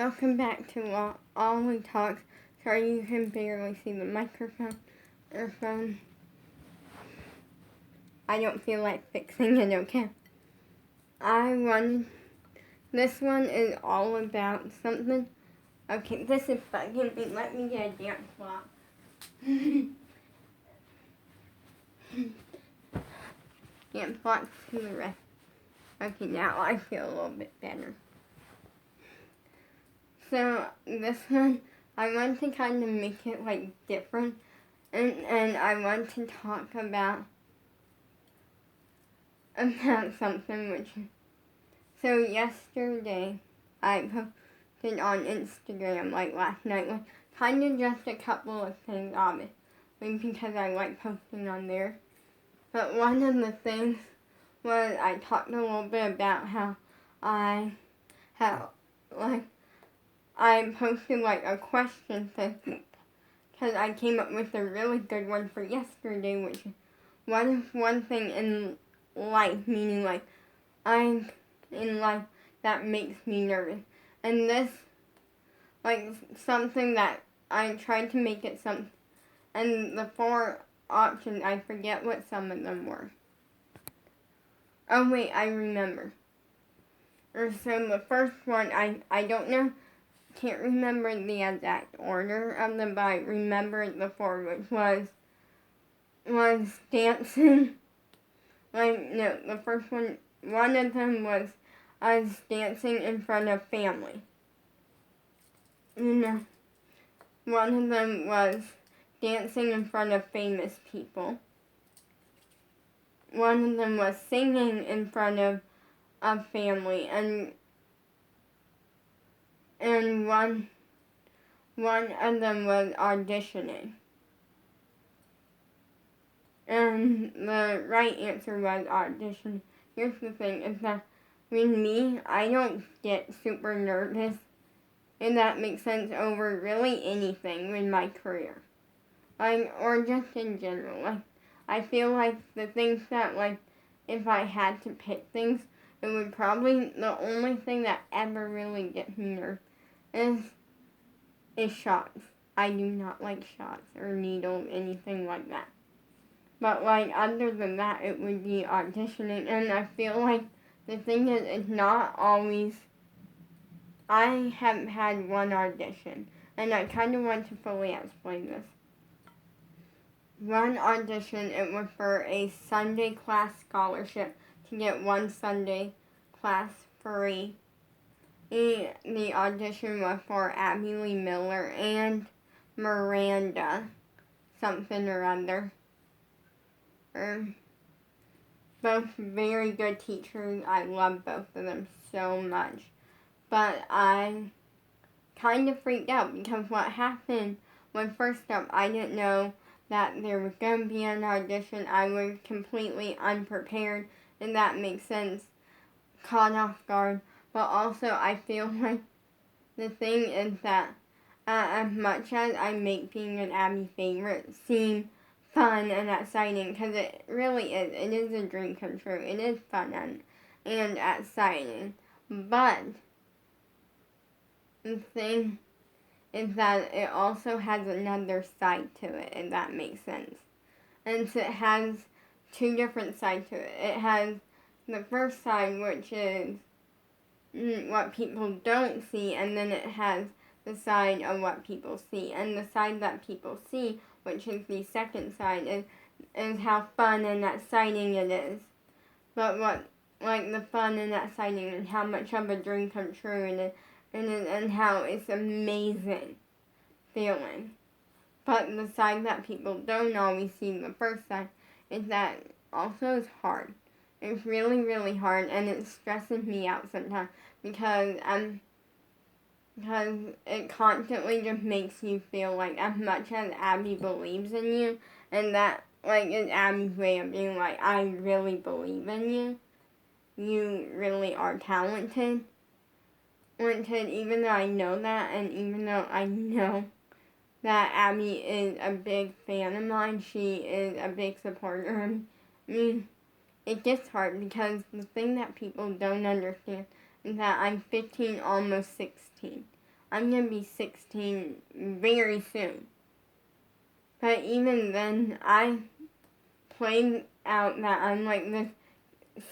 Welcome back to Ollie Talks. Sorry you can barely see the microphone or phone. I don't feel like fixing it, okay? This one is all about something. Okay, this is bugging me. Let me get a dance block. Dance block to the rest. Okay, now I feel a little bit better. So this one, I want to kind of make it like different, and I want to talk about something which. So yesterday, I posted on Instagram like last night, like kind of just a couple of things, obviously because I like posting on there. But one of the things was I talked a little bit about how I posted like a question thing because I came up with a really good one for yesterday, which is one thing in life, meaning like I'm in life that makes me nervous. And this, like something that I tried to make it something, and the 4 options, I forget what some of them were. Oh wait, I remember. So the first one, I don't know, can't remember the exact order of them, but I remember the 4, which was dancing. The first one of them was us dancing in front of family. One of them was dancing in front of famous people. One of them was singing in front of a family, and one of them was auditioning. And the right answer was audition. Here's the thing, is that with me, I don't get super nervous, if that makes sense, over really anything in my career. Or just in general. I feel like the things that, if I had to pick things, it would probably, the only thing that ever really gets me nervous is shots. I do not like shots or needles, anything like that. But other than that, it would be auditioning, and I feel like the thing is, it's not always, I haven't had one audition, and I kind of want to fully explain this. One audition, it was for a Sunday class scholarship to get one Sunday class free. The audition was for Abby Lee Miller and Miranda something or other. Both very good teachers. I love both of them so much. But I kind of freaked out because what happened was, first up, I didn't know that there was going to be an audition. I was completely unprepared, and that makes sense, caught off guard. But also, I feel like the thing is that as much as I make being an Abby favorite seem fun and exciting, because it really is. It is a dream come true. It is fun and exciting. But the thing is that it also has another side to it, if that makes sense. And so it has 2 different sides to it. It has the first side, which is what people don't see, and then it has the side of what people see. And the side that people see, which is the second side, is how fun and exciting it is. But the fun and exciting and how much of a dream come true and how it's amazing feeling. But the side that people don't always see, the first side, is that also is hard. It's really, really hard, and it stresses me out sometimes because it constantly just makes you feel like, as much as Abby believes in you, and that is Abby's way of being like, I really believe in you. You really are talented. Even though I know that, and even though I know that Abby is a big fan of mine, she is a big supporter of me. It gets hard because the thing that people don't understand is that I'm 15, almost 16. I'm gonna be 16 very soon. But even then, I played out that I'm like this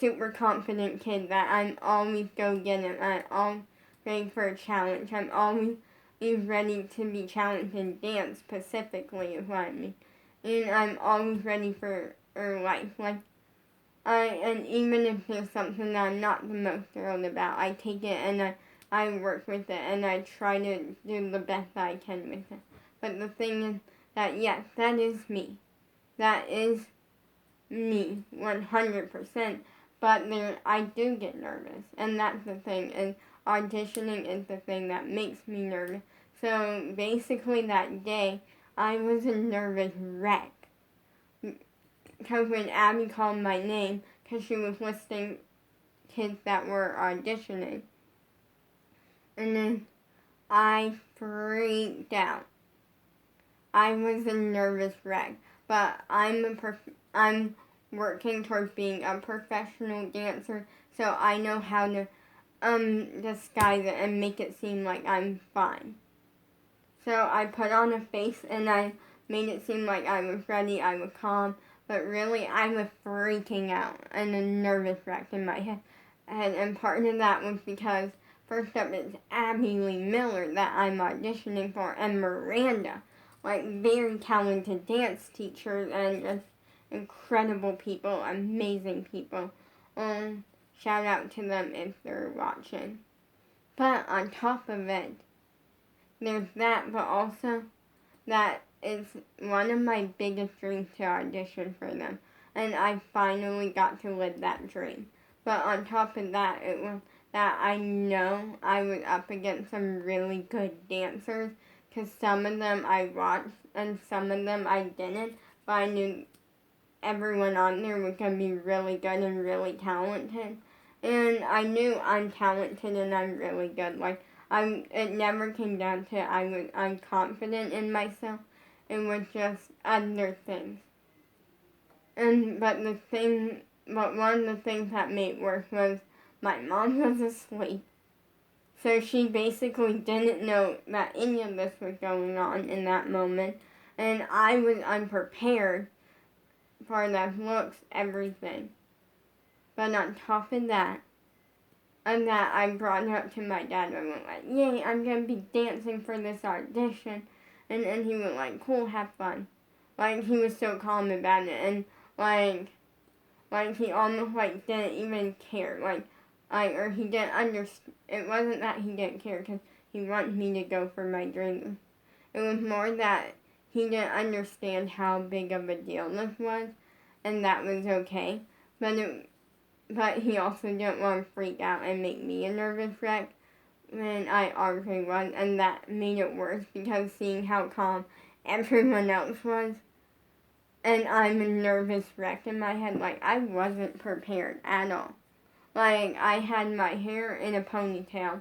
super confident kid, that I'm always go get it. I'm always ready for a challenge. I'm always ready to be challenged in dance specifically is what I mean. And I'm always ready for life. And even if there's something that I'm not the most thrilled about, I take it and I work with it and I try to do the best I can with it. But the thing is that, yes, that is me. That is me, 100%. But I do get nervous, and that's the thing. And auditioning is the thing that makes me nervous. So basically, that day, I was a nervous wreck. Because when Abby called my name, because she was listing kids that were auditioning, and then I freaked out. I was a nervous wreck, but I'm working towards being a professional dancer, so I know how to disguise it and make it seem like I'm fine. So I put on a face and I made it seem like I was ready, I was calm, but really I was freaking out and a nervous wreck in my head. And part of that was because first up it's Abby Lee Miller that I'm auditioning for, and Miranda, like very talented dance teachers and just incredible people, amazing people. Shout out to them if they're watching. But on top of it, there's that, but also that is one of my biggest dreams to audition for them. And I finally got to live that dream. But on top of that, it was that I know I was up against some really good dancers, because some of them I watched and some of them I didn't, but I knew everyone on there was going to be really good and really talented. And I knew I'm talented and I'm really good. It never came down to I'm confident in myself. It was just other things. But one of the things that made it worse was my mom was asleep. So she basically didn't know that any of this was going on in that moment. And I was unprepared for the looks, everything. But on top of that, I brought it up to my dad. I went like, yay, I'm going to be dancing for this audition. And he went like, cool, have fun. Like, he was so calm about it. And like he almost like didn't even care. Or he didn't understand. It wasn't that he didn't care because he wanted me to go for my dream. It was more that he didn't understand how big of a deal this was, and that was okay. But he also didn't want to freak out and make me a nervous wreck when I already was, and that made it worse because seeing how calm everyone else was, and I'm a nervous wreck in my head, like I wasn't prepared at all. Like I had my hair in a ponytail,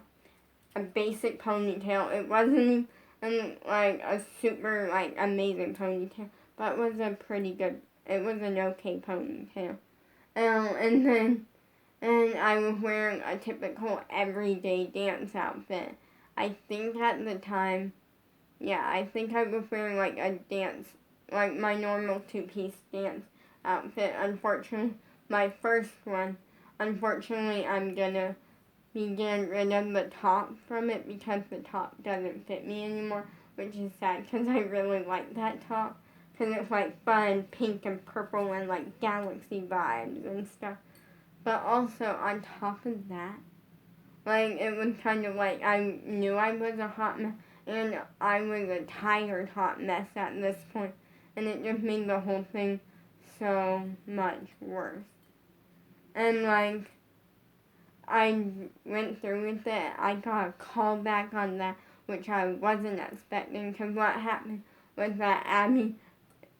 a basic ponytail. It wasn't like a super like amazing ponytail, but it was a pretty good. It was an okay ponytail. And I was wearing a typical everyday dance outfit. I think at the time, I think I was wearing like a dance, like my normal two-piece dance outfit. Unfortunately, my first one, unfortunately, I'm gonna be getting rid of the top from it because the top doesn't fit me anymore, which is sad because I really like that top. Because it's like fun, pink and purple and like galaxy vibes and stuff. But also on top of that, like it was kind of like I knew I was a hot mess and I was a tired hot mess at this point, and it just made the whole thing so much worse. And like I went through with it, I got a call back on that, which I wasn't expecting, because what happened was that Abby,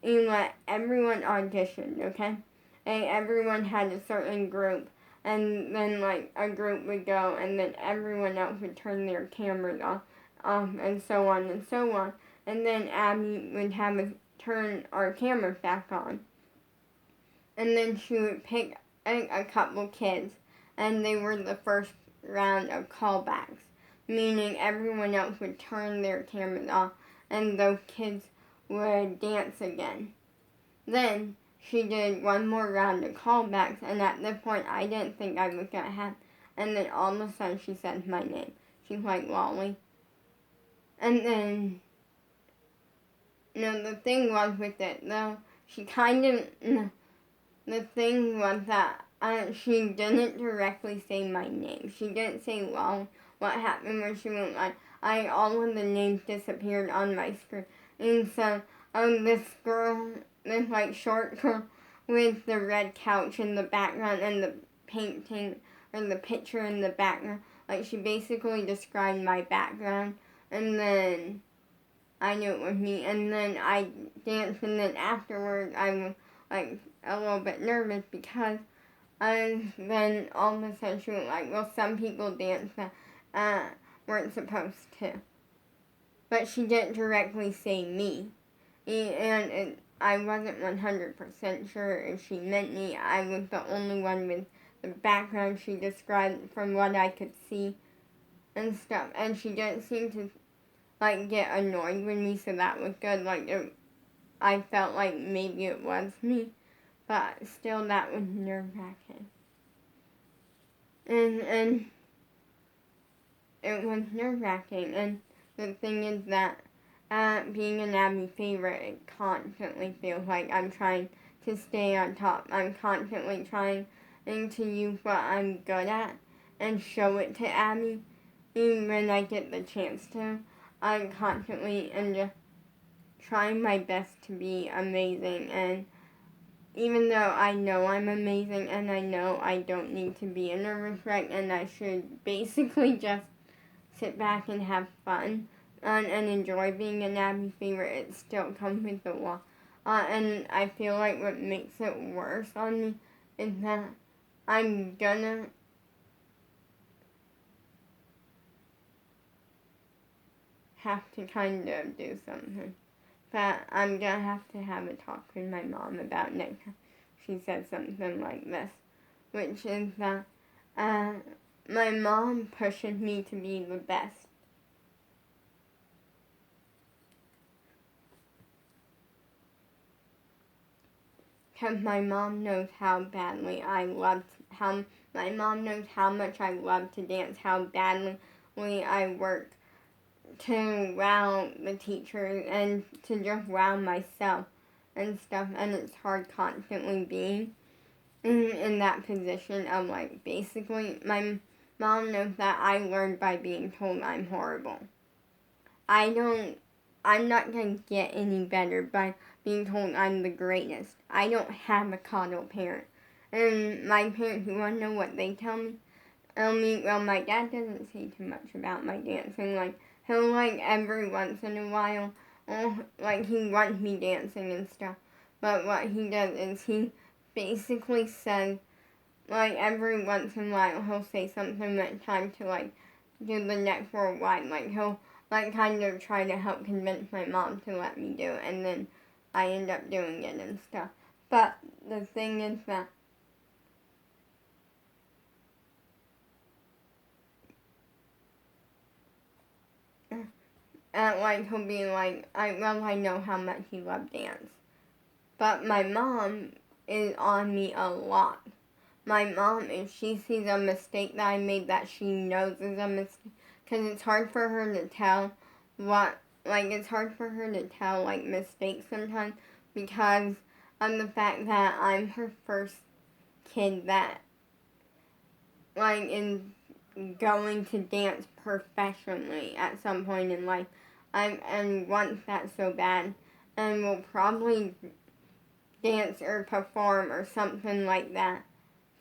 let everyone audition, okay? And everyone had a certain group, and then like a group would go, and then everyone else would turn their cameras off, and so on and so on. And then Abby would have us turn our cameras back on. And then she would pick a couple kids, and they were the first round of callbacks. meaning everyone else would turn their cameras off and those kids would dance again. Then she did one more round of callbacks, and at this point I didn't think I was gonna have. And then all of a sudden she said my name. She's like, Lolly. And then, the thing was with it though, she kind of, the thing was that she didn't directly say my name. She didn't say Lolly. What happened was she went like, all of the names disappeared on my screen. And so, this girl, this like short girl with the red couch in the background and the painting or the picture in the background, like she basically described my background, and then I knew it was me, and then I danced, and then afterwards I was like a little bit nervous because then all of a sudden she was like, well, some people dance that weren't supposed to. But she didn't directly say me. And I wasn't 100% sure if she meant me. I was the only one with the background she described from what I could see and stuff. And she didn't seem to, like, get annoyed with me, so that was good. Like, I felt like maybe it was me. But still, that was nerve-wracking. And it was nerve-wracking. And the thing is that being an Abby favorite, it constantly feels like I'm trying to stay on top. I'm constantly trying to use what I'm good at and show it to Abby. Even when I get the chance to, I'm constantly and just trying my best to be amazing. And even though I know I'm amazing and I know I don't need to be a nervous wreck and I should basically just sit back and have fun and enjoy being an Abby favorite, it still comes with the law. And I feel like what makes it worse on me is that I'm gonna have to kind of do something. But I'm gonna have to have a talk with my mom about next time she says something like this, which is that my mom pushes me to be the best. Because my mom knows how badly my mom knows how much I love to dance, how badly I work to wow the teachers and to just wow myself and stuff, and it's hard constantly being in that position of like, basically, my mom knows that I learned by being told I'm horrible. I'm not gonna get any better by being told I'm the greatest. I don't have a coddle parent. And my parents, you wanna know what they tell me? Well, my dad doesn't say too much about my dancing. Like, he'll, like, every once in a while, like, he wants me dancing and stuff. But what he does is he basically says, like, every once in a while, he'll say something that's time to, like, do the neck for a while. Like, he'll, like, kind of try to help convince my mom to let me do it, and then I end up doing it and stuff. But the thing is that like, he'll be like, I know how much you love dance. But my mom is on me a lot. My mom, if she sees a mistake that I made that she knows is a mistake, because it's hard for her to tell it's hard for her to tell, like, mistakes sometimes, because of the fact that I'm her first kid that, like, is going to dance professionally at some point in life. And wants that so bad, and will probably dance or perform or something like that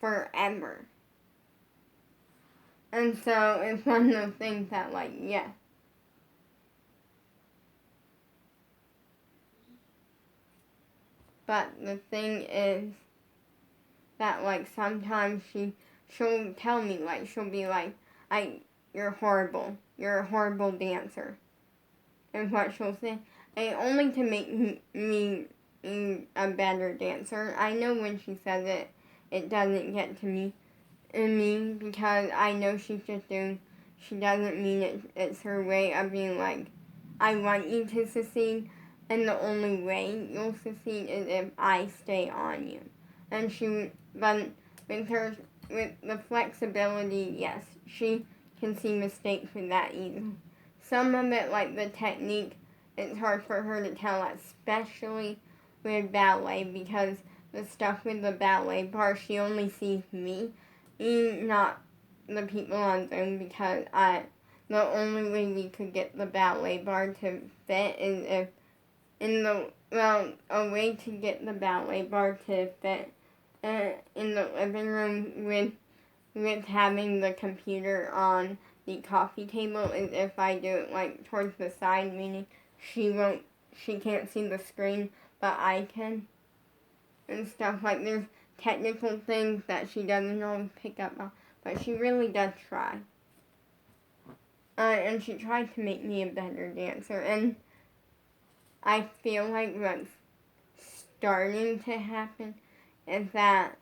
forever. And so it's one of those things that, like, yeah. But the thing is that, like, sometimes she'll tell me, like, she'll be like, you're horrible. You're a horrible dancer. And what she'll say, and only to make me a better dancer. I know when she says it, it doesn't get to me because I know she's just doing she doesn't mean it's her way of being like, I want you to succeed, and the only way you'll succeed is if I stay on you. And but with the flexibility, yes, she can see mistakes with that easily. Some of it, like the technique, it's hard for her to tell, especially with ballet, because the stuff with the ballet bar, she only sees me, not the people on Zoom, because the only way we could get the ballet bar to fit is if a way to get the ballet bar to fit in the living room with having the computer on the coffee table is if I do it like towards the side, meaning she can't see the screen, but I can, and stuff like there's technical things that she doesn't always pick up on, but she really does try. And she tried to make me a better dancer, and I feel like what's starting to happen is that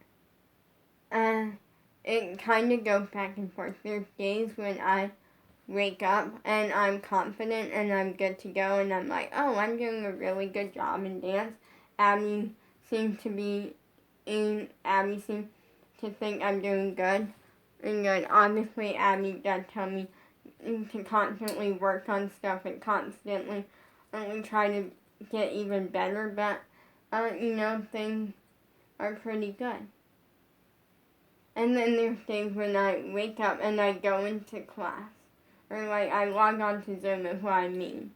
it kind of goes back and forth. There's days when I wake up and I'm confident and I'm good to go and I'm like, oh, I'm doing a really good job in dance. Abby seems to think I'm doing good. And obviously Abby does tell me to constantly work on stuff and constantly try to get even better, but things are pretty good. And then there's days when I wake up and I go into class. Or like I log on to Zoom is what I mean.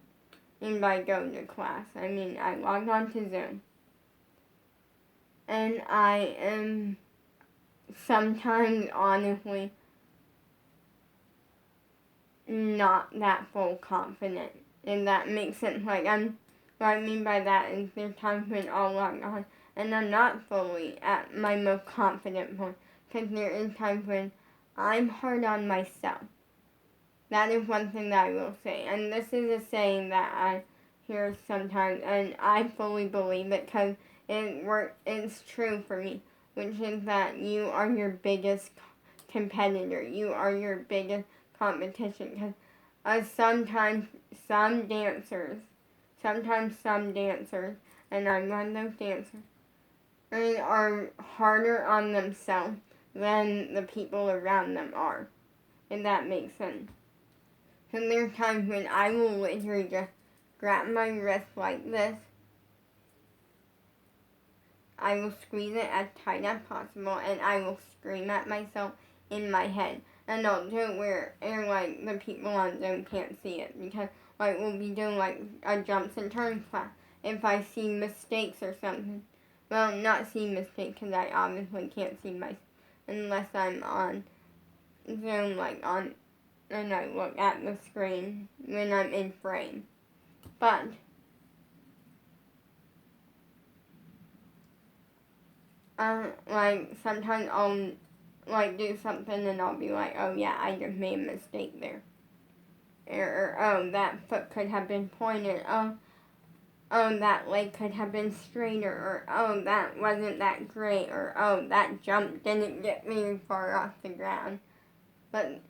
And by go to class, I mean I log on to Zoom. And I am sometimes honestly not that full confident. And that makes sense. Like what I mean by that is there's times when I'll log on and I'm not fully at my most confident point. Because there is times when I'm hard on myself. That is one thing that I will say. And this is a saying that I hear sometimes, and I fully believe it because it's true for me, which is that you are your biggest competitor. You are your biggest competition. Because sometimes some dancers, and I'm one of those dancers, are harder on themselves than the people around them are, if that makes sense. And there's times when I will literally just grab my wrist like this. I will squeeze it as tight as possible, and I will scream at myself in my head. And I'll do it where like the people on Zoom can't see it, because like we'll be doing like a jumps and turns class. If I see mistakes or something, well, not see mistakes because I obviously can't see myself unless I'm on Zoom, like on, and I look at the screen when I'm in frame. But like sometimes I'll like do something and I'll be like, oh yeah, I just made a mistake there. Or oh, that foot could have been pointed. Oh, that leg could have been straighter. Or oh, that wasn't that great. Or oh, that jump didn't get me far off the ground. But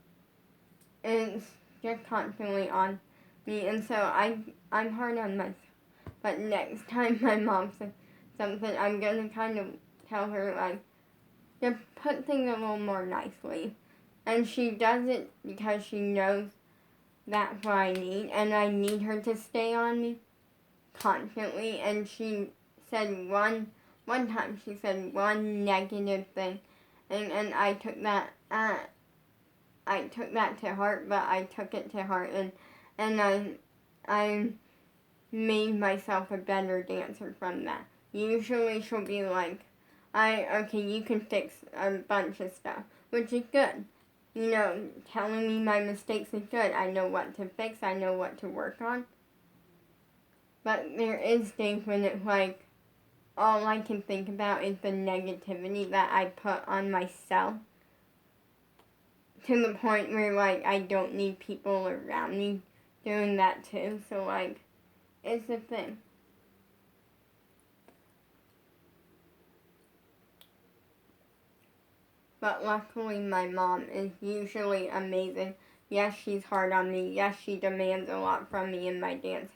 it's just constantly on me, and so I'm hard on myself. But next time my mom says something, I'm gonna kind of tell her like, just put things a little more nicely. And she does it because she knows that's what I need, and I need her to stay on me constantly. And she said one time she said one negative thing, and I took that to heart, but I took it to heart, and I made myself a better dancer from that. Usually she'll be like, okay, you can fix a bunch of stuff, which is good. Telling me my mistakes is good. I know what to fix, I know what to work on. But there is days when it's like, all I can think about is the negativity that I put on myself. To the point where, like, I don't need people around me doing that too. So, like, it's a thing. But luckily, my mom is usually amazing Yes, she's hard on me. Yes, she demands a lot from me in my dance.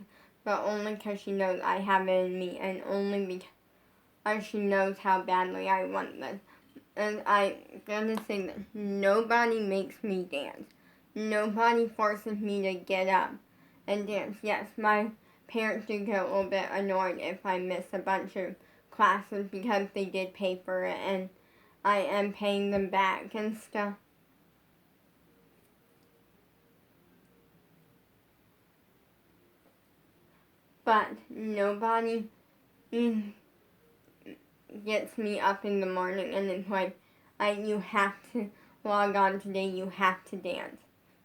But only because she knows I have it in me, and only because she knows how badly I want this. And I'm gonna say that nobody makes me dance. Nobody forces me to get up and dance. Yes, my parents do get a little bit annoyed if I miss a bunch of classes because they did pay for it and I am paying them back and stuff. But nobody gets me up in the morning and it's like, you have to log on today, you have to dance.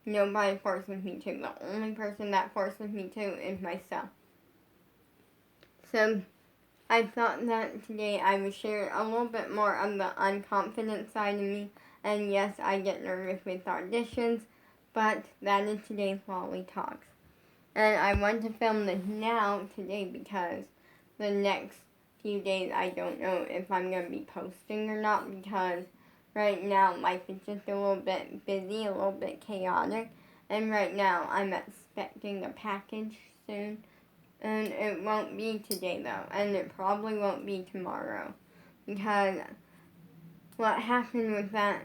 Nobody forces me to. The only person that forces me to is myself. So I thought that today I would share a little bit more of the unconfident side of me. And yes, I get nervous with auditions, but that is today's Lolly Talks. And I want to film this now today because the next few days I don't know if I'm going to be posting or not because right now life is just a little bit busy, a little bit chaotic. And right now I'm expecting a package soon. And it won't be today though. And it probably won't be tomorrow. Because what happened with that,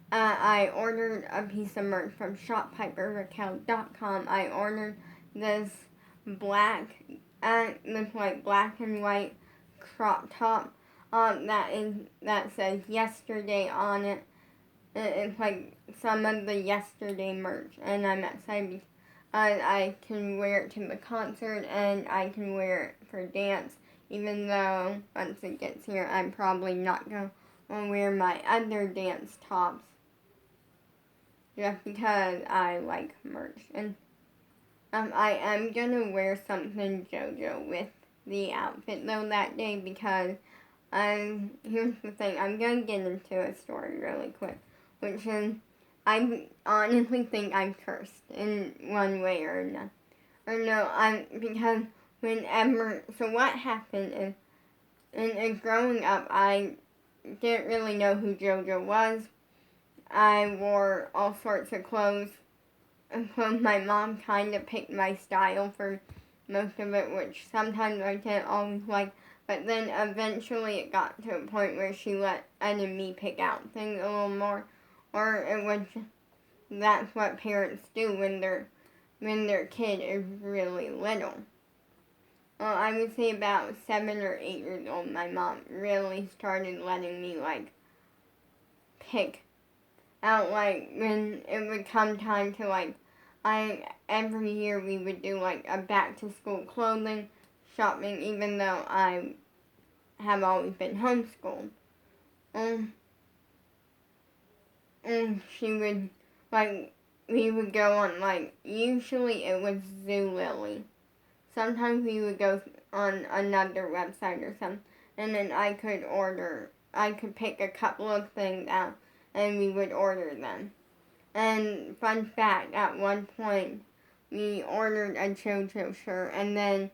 I ordered a piece of merch from ShopPiperRaquel.com. I ordered this black, this like black and white crop top that says yesterday on it. It's like some of the yesterday merch, and I'm excited. I can wear it to the concert, and I can wear it for dance. Even though once it gets here, I'm probably not gonna wear my other dance tops, just because I like merch. And I am gonna wear something JoJo with the outfit though that day because here's the thing, I'm gonna get into a story really quick, which is I honestly think I'm cursed in one way or another. Or no, because so what happened is, in growing up, I didn't really know who JoJo was. I wore all sorts of clothes. My mom kind of picked my style for most of it, which sometimes I didn't always like. But then eventually it got to a point where she let me pick out things a little more. Or it was that's what parents do when their kid is really little. Well, I would say about 7 or 8 years old, my mom really started letting me like pick out like when it would come time to like every year we would do like a back to school clothing shopping even though I have always been homeschooled. And she would like we would go on like usually it was Zulily. Sometimes we would go on another website or something and then I could pick a couple of things out and we would order them. And fun fact, at one point, we ordered a JoJo shirt, and then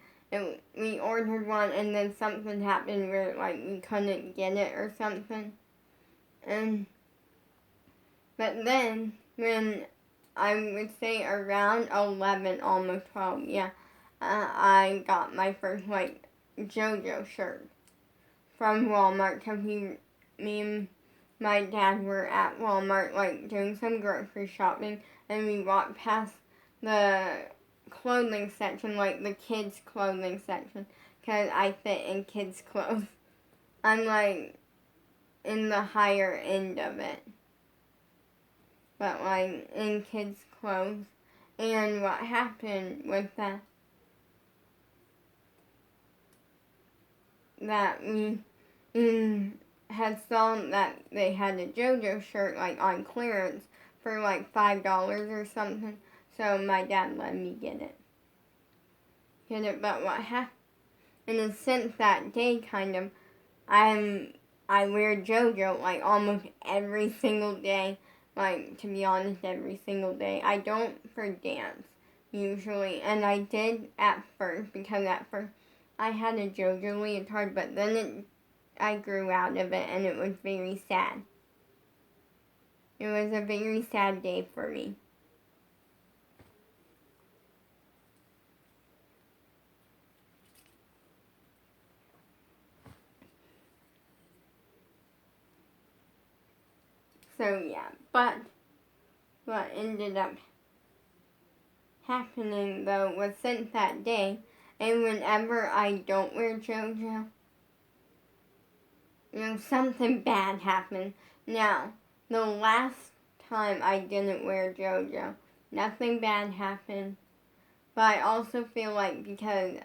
we ordered one, and then something happened where, like, we couldn't get it or something. But then, when I would say around 11, almost 12, yeah, I got my first, like, JoJo shirt from Walmart, because me and my dad were at Walmart, like, doing some grocery shopping, and we walked past the clothing section, like, the kids' clothing section, because I fit in kids' clothes. I'm, like, in the higher end of it, but, like, in kids' clothes. And what happened was that we had saw that they had a JoJo shirt like on clearance for like $5 or something. So my dad let me get it. But what happened? And since that day, kind of, I wear JoJo like almost every single day. Like, to be honest, every single day. I don't for dance usually, and I did at first because at first I had a JoJo leotard, but then I grew out of it and it was very sad. It was a very sad day for me. So yeah, but what ended up happening though was since that day, and whenever I don't wear JoJo, something bad happened. Now, the last time I didn't wear JoJo, nothing bad happened. But I also feel like because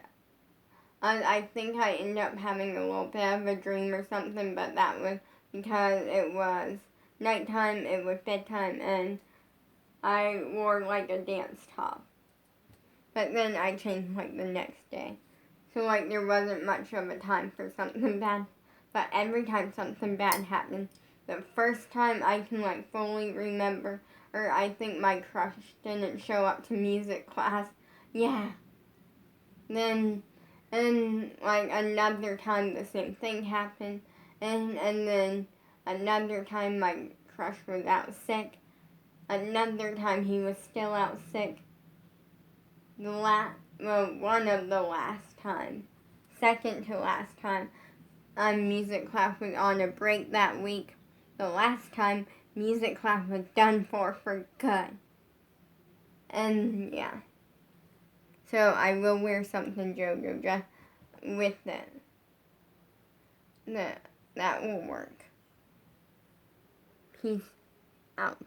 I think I ended up having a little bit of a dream or something, but that was because it was nighttime, it was bedtime, and I wore like a dance top. But then I changed like the next day. So like there wasn't much of a time for something bad. But every time something bad happened, the first time I can like fully remember, or I think my crush didn't show up to music class. Yeah. Then, and like another time the same thing happened. And then another time my crush was out sick. Another time he was still out sick. One of the last time, second to last time, music class was on a break that week. The last time music class was done for good. And yeah. So I will wear something JoJo just with it. That will work. Peace out.